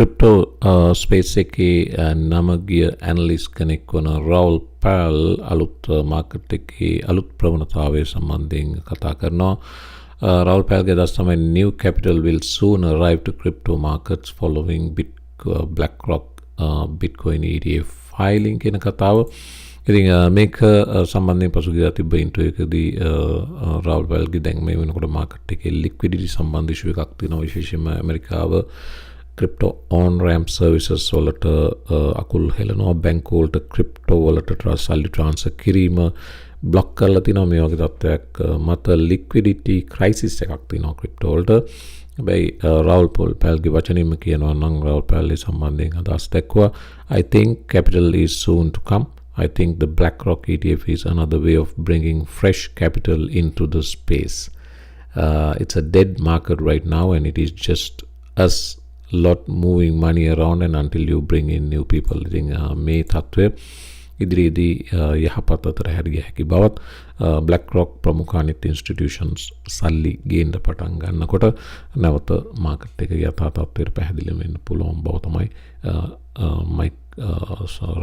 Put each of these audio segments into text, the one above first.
Crypto space එකේ නම ගිය ඇනලිස්ට් කෙනෙක් වන රවුල් පැල් අලුත් මාකට් එකේ අලුත් ප්‍රවණතාවය සම්බන්ධයෙන් කතා කරනවා. රවුල් පැල්ගේ අදහස් තමයි new capital will soon arrive to crypto markets following BlackRock Bitcoin ETF filing කියන කතාව. ඉතින් මේක සම්බන්ධයෙන් පසුගියදා තිබ්බ ඉන්ටර්විව් එකදී රවුල් පැල්ගේ දැන් මේ වෙනකොට මාකට් එකේ ලික්විඩිටි සම්බන්ධ ඉෂුව එකක් තියෙනවා, විශේෂයෙන්ම ඇමරිකාව ක්‍රිප්ටෝ on ramp services වලට අකුල් හෙලනවා. බැංකු වලට ක්‍රිප්ටෝ වලට සල්ලි ට්‍රාන්ස්ෆර් කිරීම බ්ලොක් කරලා තිනවා. මේ වගේ තත්ත්වයක් මත ලික්විඩිටි ක්‍රයිසිස් එකක් තියෙනවා ක්‍රිප්ටෝ වලට. හැබැයි රවුල් පැල්ගේ වචනින්ම කියනවා නම් රවුල් පැල් සම්බන්ධයෙන් අදහස් දක්වුවා I think capital is soon to come. I think the BlackRock ETF is another way of bringing fresh capital into the space. It's a dead market right now and it is just us lot moving money around and until you bring in new people. ඉතින් මේ තත්ත්වය ඉදිරියේදී යහපත් අතර හැරිය හැකි බවත් BlackRock ප්‍රමුඛ අනිත් institutions සල්ලි ගේන්න පටන් ගන්නකොට නැවත මාකට් එක යථා තත්ත්වයට පැහැදිලි වෙන්න පුළුවන් බව තමයි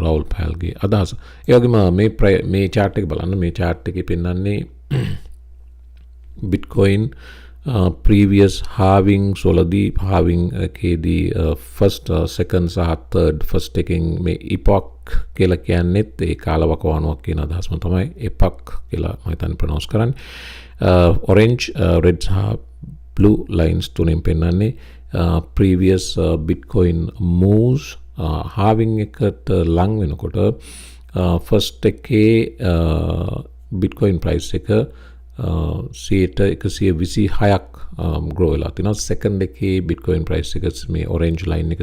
රවුල් පැල්ගේ අදහස. ඒ වගේම මේ chart එක බලන්න. මේ chart එකේ පෙන්වන්නේ Bitcoin previous halvings වලදී halving එකේදී first second සහ third first එකෙන් මේ epoch කියලා කියන්නේත් ඒ කාලවකවානුවක් කියන අදහසම තමයි epoch කියලා මම හිතන්නේ ප්‍රොනවුන්ස් කරන්නේ. orange red සහ blue lines තුනෙන් පෙන්වන්නේ previous Bitcoin moves halving එකට ලං වෙනකොට first එකේ Bitcoin price එක 126ක් grow වෙලා තිනවා. second එකේ Bitcoin price එක මේ orange line එක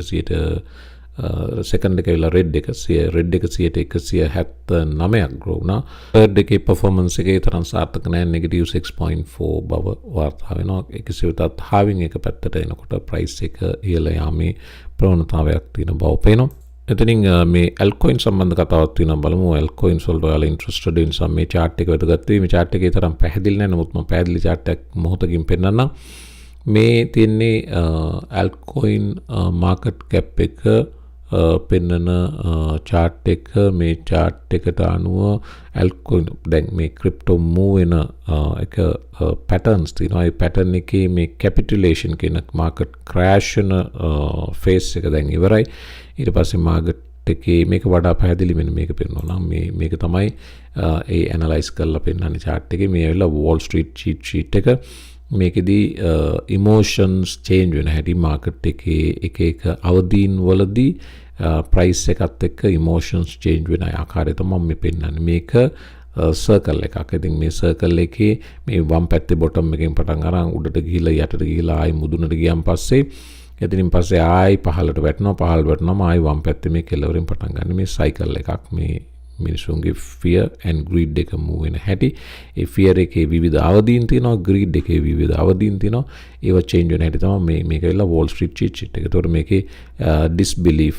second එක වෙලා red එක 179ක් grow වුණා. third එකේ performance එකේ තරම් සාර්ථක නැහැ, negative 6.4 බව වාර්තා වෙනවා. ඒකසේ වෙතත් halving එක පැත්තට එනකොට price එක ඉහළ යාමේ ප්‍රවණතාවයක් තියෙන බව පේනවා. එතනින් මේ ALTCOIN සම්බන්ධ කතාවක් තියෙනවා, බලමු. ALTCOINs වලට ඔයාලා ඉන්ට්‍රස්ටඩ් වෙන සම් මේ chart එක වැදගත්. මේ chart එකේ තරම් පැහැදිලි නැහැ, නමුත් මම පැහැදිලි chart එකක් මොහොතකින් පෙන්නන්නම්. මේ තියන්නේ ALTCOIN market cap එක පෙන්නන chart එක. මේ chart එකට අනුව ALTCOIN දැන් මේ crypto move වෙන එක patterns තියෙනවා. ඒ pattern එකේ මේ capitulation කියන market crash වෙන phase එක දැන් ඉවරයි. ඊට පස්සේ මාකට් එකේ මේක වඩා පැහැදිලි වෙන මේක පෙන්වනවා නම් මේක තමයි ඒ ඇනලයිස් කරලා පෙන්වන්නේ chart එකේ. මේ ඇවිල්ලා Wall Street cheat sheet එක. මේකෙදී emotions change වෙන හැටි මාකට් එකේ එක අවදීන් වලදී price එකත් එක්ක emotions change වෙන ආකාරය තමයි මේ පෙන්වන්නේ. මේක circle එකක්. ඉතින් මේ circle එකේ මේ වම් පැත්තේ bottom එකෙන් පටන් අරන් උඩට ගිහිලා යටට ගිහිලා ආයි මුදුනට ගියන් පස්සේ එතනින් පස්සේ ආයි පහළට වැටෙනවා ආයි වම් පැත්තේ මේ කෙළවරින් පටන් ගන්න මේ cycle එකක්. මේ මිනිසුන්ගේ fear and greed එක move වෙන හැටි. ඒ fear එකේ විවිධ අවදීන් තියෙනවා, greed එකේ විවිධ අවදීන් තියෙනවා. ඒව change වෙන හැටි තමයි මේක වෙලා Wall Street cheat sheet එක. ඒතකොට මේකේ disbelief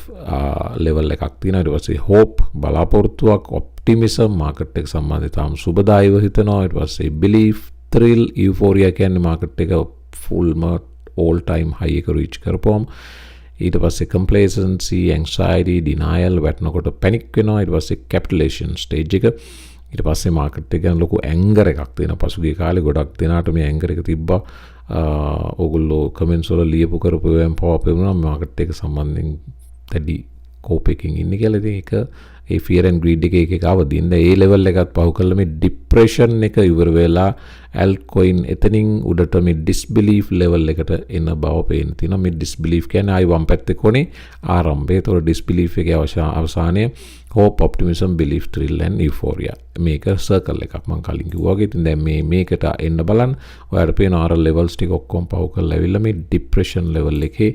level එකක් තියෙනවා. ඊට පස්සේ hope බලාපොරොත්තුවක්, optimism market එක සම්බන්ධව තාම සුබදායීව හිතනවා. ඊට පස්සේ belief, thrill, euphoria කියන්නේ market එක full all time high එක reach කරපුවම ඊට පස්සේ complacency, anxiety, denial වැටෙනකොට panic වෙනවා. ඊට පස්සේ capitulation stage එක. ඊට පස්සේ market එක ගැන ලොකු anger එකක් තියෙනවා. පසුගිය කාලේ ගොඩක් දෙනාට මේ anger එක තිබ්බා. ඕගොල්ලෝ comments වල ලියපු කරපු ඒවායින් පව පෙවුනා market එක සම්බන්ධයෙන් දැඩි කෝප් එකකින් ඉන්නේ කියලා. ඉතින් ඒක ඒ fear and greed එක අවදීන් ඒ level එකත් පහු කළා. මේ depression එක ඉවර වෙලා ALTCOIN එතනින් උඩට මේ disbelief level එකට එන බව පේන තියෙනවා. මේ disbelief කියන්නේ ආයි වම් පැත්තේ කොනේ ආරම්භය. ඒතකොට disbelief එකේ අවසානයේ hope, optimism, belief, thrill and euphoria. මේක circle එකක් මම කලින් කිව්වා වගේ. ඉතින් දැන් මේකට එන්න බලන්න. ඔයාලට පේන අර levels ටික ඔක්කොම පහු කරලා ඇවිල්ලා මේ depression level එකේ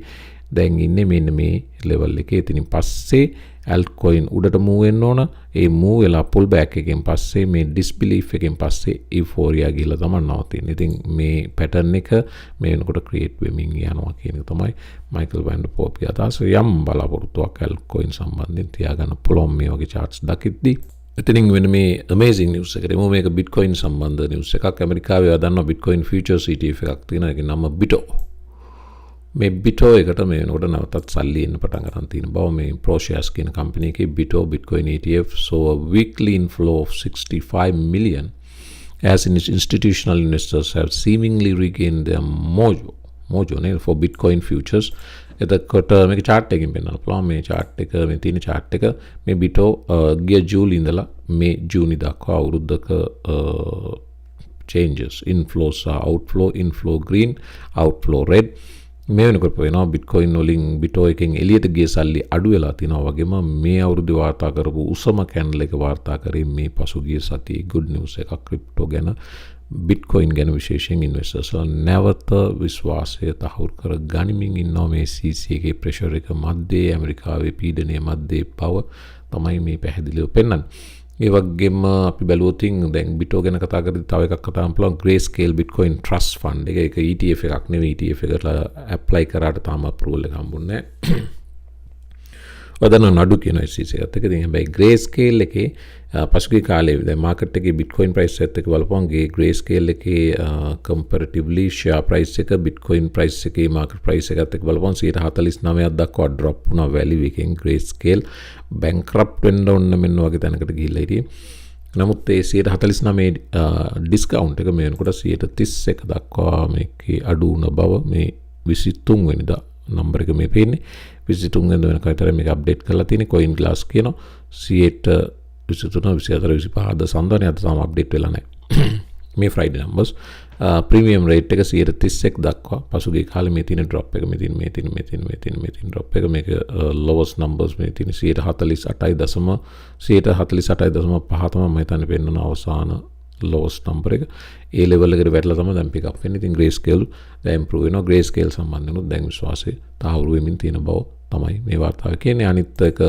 දැන් ඉන්නේ මෙන්න මේ level එකේ. ඉතින් පස්සේ ALTCOIN උඩට move වෙන්න ඕන. ඒ move වෙලා pull back එකෙන් පස්සේ මේ disbelief එකෙන් පස්සේ euphoria ගිහලා තමයි නවතින්නේ. ඉතින් මේ pattern එක මේ වෙනකොට create වෙමින් යනවා කියන එක තමයි Michael van der Poelගේ අදහස. යම් බලාපොරොත්තුවක් ALTCOIN සම්බන්ධයෙන් තියාගන්න පුළුවන් මේ වගේ charts දකිද්දී. එතනින් වෙන මේ amazing news එකට එමු. මේක Bitcoin සම්බන්ධ news එකක්. ඇමරිකාවේ දන්නවා Bitcoin futures ETF එකක් තියෙනවා. ඒකේ නම Bito. මේ Bito එකට මේ වෙනකොට නැවතත් සල්ලි එන්න පටන් ගන්න තියෙන බව මේ ProShares කියන කම්පැනි එකේ Bito Bitcoin ETF saw a weekly inflow of 65 million as institutional investors have seemingly regained their mojo for Bitcoin futures. එතකොට මේක chart එකකින් පෙන්නන්න පුළුවන්. මේ chart එක මේ තියෙන chart එක මේ Bito ගිය ජූලි ඉඳලා මේ ජූනි දක්වා අවුරුද්දක changes, inflows inflow green, outflow red. මේ වෙනකොට වෙනවා Bitcoin වලින් Bito එකෙන් එළියට ගිය සල්ලි අඩු වෙලා තිනවා වගේම මේ අවුරුද්දේ වාර්තා කරපු උසම කැන්ඩල් එක වාර්තා කරේ මේ පසුගිය සතියේ good news එකක් ක්‍රිප්ටෝ ගැන Bitcoin ගැන විශේෂයෙන් ඉන්වෙස්ටර්ස් නැවත විශ්වාසය තහවුරු කර ගනිමින් ඉන්නවා මේ CC එකේ ප්‍රෙෂර් එක මැද්දේ ඇමරිකාවේ පීඩනය මැද්දේ බව තමයි මේ පැහැදිලිව පෙන්වන්නේ. ඒ වගේම අපි බැලුවොත් දැන් Bito ගැන කතා කරද්දී තව එකක් කතා කරන්න පුළුවන් Grayscale Bitcoin Trust Fund එක ETF එකක් නෙවෙයි ETF එකට apply කරාට තාම approval එක හම්බුන්නේ නැහැ. වදන නඩු කියන ICC එකත් එක ඉතින් හැබැයි Grayscale එකේ පසුගිය කාලේ දැන් මාකට් එකේ Bitcoin price එකත් එක්ක බලපුවම Grayscale එකේ comparatively share price එක Bitcoin price එකේ market price එකත් එක්ක බලපුවම 49% දක්වා drop වුණා value එකෙන් Grayscale bankrupt වෙන්න ඕන මෙන්න වගේ තැනකට ගිහිල්ලා හිටියේ. නමුත් ඒ 49% discount එක මේ වෙනකොට 31 දක්වා මේකේ අඩු වුණ බව මේ 23 වෙනිදා නම්බර් එක මේ පේන්නේ 23 වෙනිදා වෙනකන් විතර මේක අප්ඩේට් කරලා තියෙන්නේ coin glass කියනවා 23 24 25 අද සඳහන් අද තාම අප්ඩේට් වෙලා නැහැ මේ Friday numbers premium rate එක 31 දක්වා පසුගිය කාලේ මේ තියෙන drop එක මේ තියෙන drop එක මේක lowest numbers මේ තියෙන 148.5 තමයි මම හිතන්නේ පෙන්වන අවසාන lowest number එක ඒ level එකට වැටලා තමයි දැන් pick up වෙන්නේ. ඉතින් Grayscale දැන් improve වෙනවා. Grayscale සම්බන්ධනොත් දැන් විශ්වාසය තහවුරු වෙමින් තියෙන බව තමයි මේ වාර්තාව කියන්නේ. අනිත් එක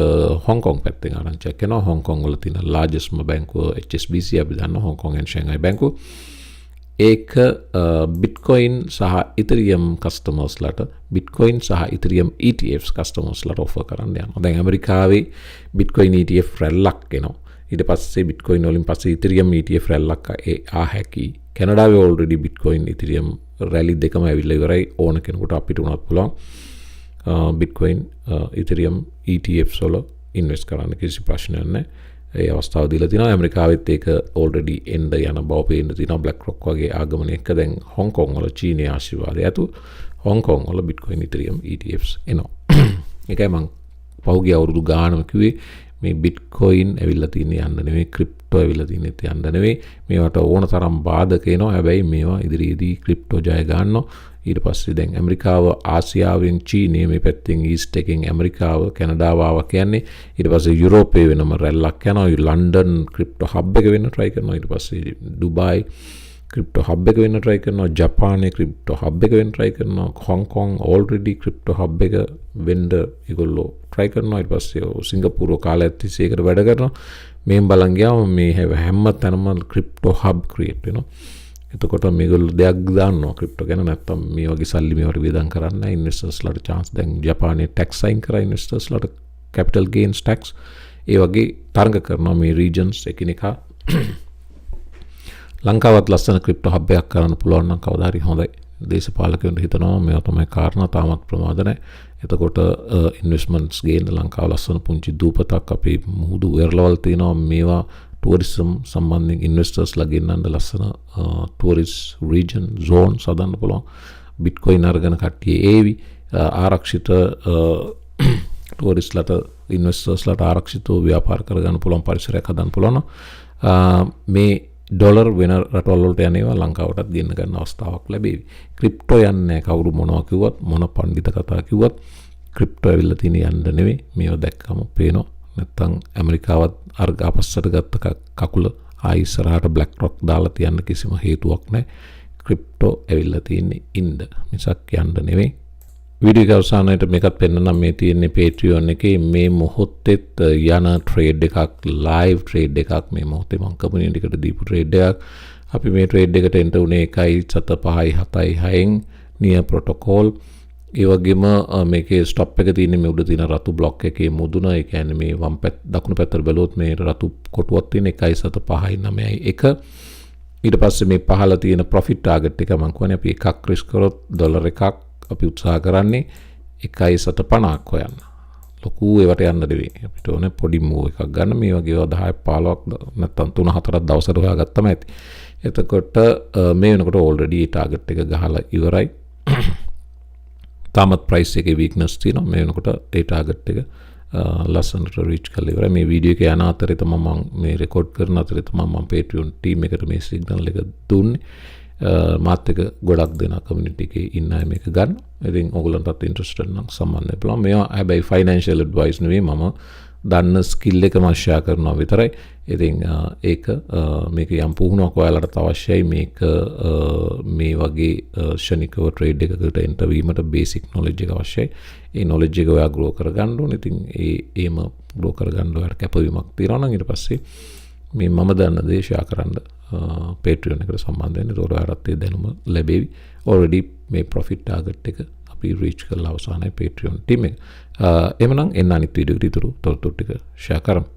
Hong Kong පැත්තෙන් ආරංචි කරනවා. Hong Kong වල තියෙන largest බැංකුව HSBC අපි දන්නවා Hong Kong and Shanghai බැංකුව. ඒක Bitcoin සහ Ethereum customers ලට Bitcoin සහ Ethereum ETFs customers ලට offer කරන්න යනවා. දැන් ඇමරිකාවේ Bitcoin ETF රැල්ලක් එනවා. ඊට පස්සේ Bitcoin වලින් පස්සේ Ethereum ETF රැල්ලක් හැකි. කැනඩාවේ already Bitcoin Ethereum රැලි දෙකම ඇවිල්ලා ඉවරයි. ඕන කෙනෙකුට අපිට උනත් පුළුවන් Bitcoin Ethereum ETFs වල ඉන්වෙස්ට් කරන්න කිසි ප්‍රශ්නයක් නැහැ. ඒ අවස්ථාව දීලා තිනවා. ඇමරිකාවෙත් ඒක already එන්න යන බව පේන්න තිනවා. BlackRock වගේ ආගමනයක දැන් Hong Kong වල චීනයේ ආශිර්වාදය ඇතු Hong Kong වල Bitcoin Ethereum ETFs එනවා. ඒකයි මම පහුගිය අවුරුදු ගානම කිව්වේ මේ Bitcoin ඇවිල්ලා තියෙන්නේ යන්න නෙවෙයි ක්‍රිප්ටෝ ඇවිල්ලා තියෙන්නේ යන්න නෙවෙයි මේවට ඕන තරම් බාධක එනවා හැබැයි මේවා ඉදිරියේදී ක්‍රිප්ටෝ ජය ගන්නවා ඊට පස්සේ දැන් ඇමරිකාව ආසියාවෙන් චීනය මේ පැත්තෙන් ඊස්ට් එකෙන් ඇමරිකාව කැනඩාව ආවා කියන්නේ ඊට පස්සේ යුරෝපයේ වෙනම රැල්ලක් යනවා ලන්ඩන් ක්‍රිප්ටෝ හබ් එක වෙන්න try කරනවා ඊට පස්සේ ඩුබායි ක්‍රිප්ටෝ හබ් එක වෙන්න try කරනවා ජපානයේ ක්‍රිප්ටෝ හබ් එක වෙන්න try කරනවා හොං කොං already ක්‍රිප්ටෝ හබ් එක වෙන්න ඒගොල්ලෝ try කරනවා ඊට පස්සේ සිංගප්පූරුව කාලයක් තිස්සේ ඒකට වැඩ කරනවා මේන් බලන් ගියාම මේ හැම තැනම ක්‍රිප්ටෝ හබ් ක්‍රියේට් වෙනවා එතකොට මේගොල්ලෝ දෙයක් දාන්නවා ක්‍රිප්ටෝ ගැන නැත්තම් මේ වගේ සල්ලි මේවට වියදම් කරන්න ඉන්වෙස්ටර්ස්ලාට chance දැන් ජපානයේ tax sign කරා ඉන්වෙස්ටර්ස්ලාට capital gains tax ඒ වගේ තරඟ කරනවා මේ regions එකිනෙකා ලංකාවත් ලස්සන ක්‍රිප්ටෝ හබ් එකක් කරන්න පුළුවන් නම් කවදා හරි හොඳයි. දේශපාලකයන්ට හිතනවා මේවා තමයි කාරණා තාමත් ප්‍රමාද නැහැ. එතකොට ඉන්වෙස්ට්මන්ට්ස් ගේන්න ලංකාව ලස්සන පුංචි දූපතක් අපේ මුහුදු වෙරළවල් තියෙනවා මේවා ටුවරිසම් සම්බන්ධයෙන් ඉන්වෙස්ටර්ස්ලා ගෙන්නන්න ලස්සන ටුවරිස්ට් රීජන් zone සදන්න පුළුවන්. Bitcoin අරගෙන කට්ටිය ඒවි ආරක්ෂිත ටුවරිස්ට්ලාට ඉන්වෙස්ටර්ස්ලාට ආරක්ෂිතව ව්‍යාපාර කරගන්න පුළුවන් පරිසරයක් හදන්න පුළුවන්. මේ ඩොලර් වෙන රටවල් වලට යනවා ලංකාවටත් ගෙන්න ගන්න අවස්ථාවක් ලැබෙවි. ක්‍රිප්ටෝ යන්නේ කවුරු මොනවා කිව්වත් මොන පඬිත කතා කිව්වත් ක්‍රිප්ටෝ ඇවිල්ලා තියෙන යන්න නෙවෙයි මේව දැක්කම පේනවා. නැත්තම් ඇමරිකාවත් අර අපස්සට ගත්ත කකුල ආයි ඉස්සරහට BlackRock දාලා තියන්න කිසිම හේතුවක් නැහැ. ක්‍රිප්ටෝ ඇවිල්ලා තියෙන්නේ ඉන්න මිසක් යන්න නෙවෙයි. වීඩියෝ එක අවසානයේට මේකත් පෙන්නනම් මේ තියෙන්නේ Patreon එකේ මේ මොහොතේත් යන ට්‍රේඩ් එකක් live ට්‍රේඩ් එකක් මේ මොහොතේ මම කම්පැනි එකට දීපු ට්‍රේඩ් එකක් අපි මේ ට්‍රේඩ් එකට එන්ටර් උනේ 1.7576න් නියර් ප්‍රොටෝකෝල් ඒ වගේම මේකේ ස්ටොප් එක තියෙන්නේ මේ උඩ තියෙන රතු බ්ලොක් එකේ මුදුන ඒ කියන්නේ මේ වම් පැත්ත දකුණු පැත්තට බැලුවොත් මේ රතු කොටුවක් තියෙන 1.591 ඊට පස්සේ මේ පහළ තියෙන profit target එක මම කියන්නේ අපි එකක් රිස්ක් කරොත් ඩොලර් එකක් අපි උත්සාහ කරන්නේ 1.50ක් හොයන්න. ලොකු ඒවට යන්න දෙවි. අපිට ඕනේ පොඩි මූව් එකක් ගන්න. මේ වගේ 10 15ක් නැත්තම් 3 4ක් දවසට හොයාගත්තම ඇති. එතකොට මේ වෙනකොට already ටාගට් එක ගහලා ඉවරයි. තාමත් ප්‍රයිස් එකේ weakness තියෙනවා. මේ වෙනකොට ඒ ටාගට් එක ලස්සනට රීච් කරලා ඉවරයි. මේ වීඩියෝ එක යන අතරේ තමයි මම මේ රෙකෝඩ් කරන අතරේ තමයි මම Patreon team එකට මේ සිග්නල් එක දුන්නේ. මාත් එක ගොඩක් දෙනා කමියුනිටි එකේ ඉන්න අය මේක ගන්න. ඉතින් ඔයගොල්ලන්ටත් ඉන්ට්‍රෙස්ටඩ් නම් සම්බන්ධ වෙන්න පුළුවන්. මේවා හැබැයි ෆයිනෑන්ෂියල් ඇඩ්වයිස් නෙවෙයි. මම දන්න ස්කිල් එක මම ෂෙයා කරනවා විතරයි. ඉතින් ඒක මේක යම් පුහුණුවක් ඔයාලට අවශ්‍යයි. මේක මේ වගේ ෂණිකව ට්‍රේඩ් එකකට එන්ටර් වීමට බේසික් නොලෙජ් එක අවශ්‍යයි. ඒ නොලෙජ් එක ඔයා ග්‍රෝ කරගන්න ඕනේ. ඉතින් ඒම ග්‍රෝ කරගන්න ඔයාලට කැපවීමක් තියෙනවා නම් ඊට පස්සේ මේ මම දන්න දේ ෂෙයා කරන්න Patreon එකට සම්බන්ධ වෙන්න. ඒතකොට ඔයාලට ඒ දැනුම ලැබෙවි. already මේ profit target එක අපි reach කරලා අවසానයි Patreon team එක. එhmenan එන්න අනිත් වීඩියෝ එකට ඉතුරු තොරතුරු ටික ෂෙයා කරමු.